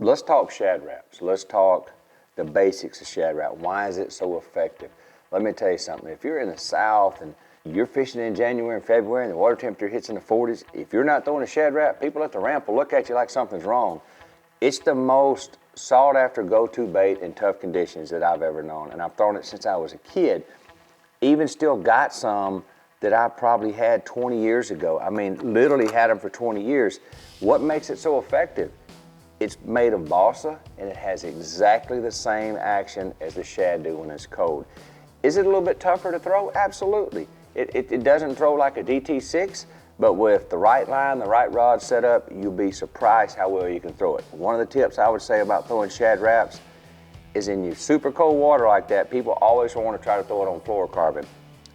Let's talk Shad Raps. Let's talk the basics of Shad Rap. Why is it so effective? Let me tell you something. If you're in the South and you're fishing in January and February and the water temperature hits in the 40s, if you're not throwing a Shad Rap, people at the ramp will look at you like something's wrong. It's the most sought after go-to bait in tough conditions that I've ever known. And I've thrown it since I was a kid. Even still got some that I probably had 20 years ago. I mean, literally had them for 20 years. What makes it so effective? It's made of balsa and it has exactly the same action as the shad do when it's cold. Is it a little bit tougher to throw? Absolutely. It doesn't throw like a DT6, but with the right line, the right rod set up, you'll be surprised how well you can throw it. One of the tips I would say about throwing Shad Raps is in your super cold water like that, people always want to try to throw it on fluorocarbon.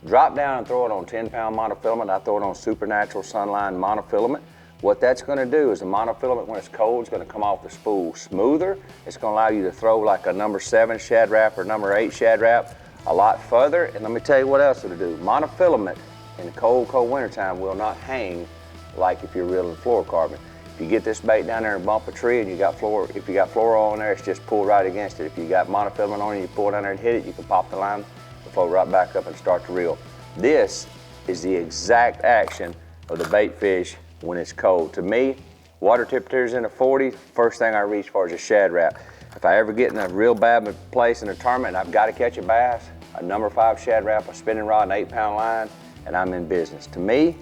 Drop down and throw it on 10-pound monofilament. I throw it on Supernatural Sunline monofilament. What that's going to do is the monofilament, when it's cold, is going to come off the spool smoother. It's going to allow you to throw like a number 7 Shad Rap or number 8 Shad Rap a lot further. And let me tell you what else it'll do. Monofilament in the cold wintertime will not hang like if you're reeling fluorocarbon. If you get this bait down there and bump a tree and if you got fluoro on there, it's just pull right against it. If you got monofilament on it, you pull it down there and hit it, you can pop the line, it'll float right back up and start to reel. This is the exact action of the bait fish when it's cold. To me, water temperatures in the 40s, first thing I reach for is a Shad Rap. If I ever get in a real bad place in a tournament and I've got to catch a bass, a number 5 Shad Rap, a spinning rod, an 8-pound line, and I'm in business. To me,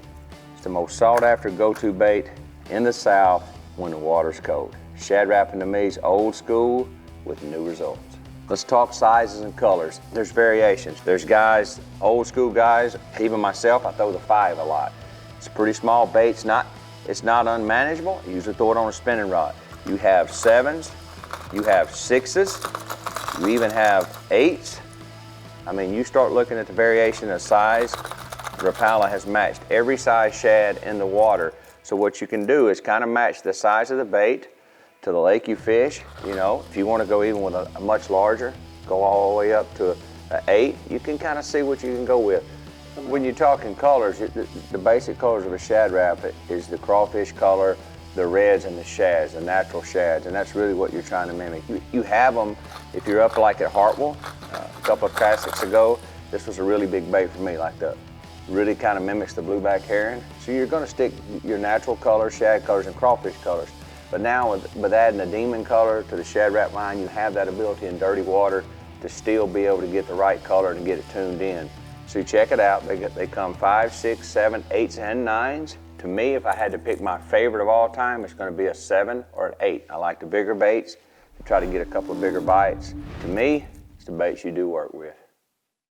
it's the most sought after go-to bait in the South when the water's cold. Shad Rapping to me is old school with new results. Let's talk sizes and colors. There's variations. There's guys, old school guys, even myself, I throw the 5 a lot. It's a pretty small bait. It's not unmanageable. You usually throw it on a spinning rod. You have 7s, you have 6s, you even have 8s. I mean, you start looking at the variation of size. Rapala has matched every size shad in the water. So what you can do is kind of match the size of the bait to the lake you fish. You know, if you want to go even with a much larger, go all the way up to an 8, you can kind of see what you can go with. When you're talking colors, the basic colors of a Shad Rap is the crawfish color, the reds and the shads, the natural shads, and that's really what you're trying to mimic. You have them, if you're up like at Hartwell, a couple of classics ago, this was a really big bait for me, like the really kind of mimics the blueback herring. So you're going to stick your natural colors, shad colors, and crawfish colors. But now with adding a demon color to the Shad Rap line, you have that ability in dirty water to still be able to get the right color and get it tuned in. So check it out. They come 5, 6, 7, 8s, and 9s. To me, if I had to pick my favorite of all time, it's going to be a 7 or an 8. I like the bigger baits to try to get a couple of bigger bites. To me, it's the baits you do work with.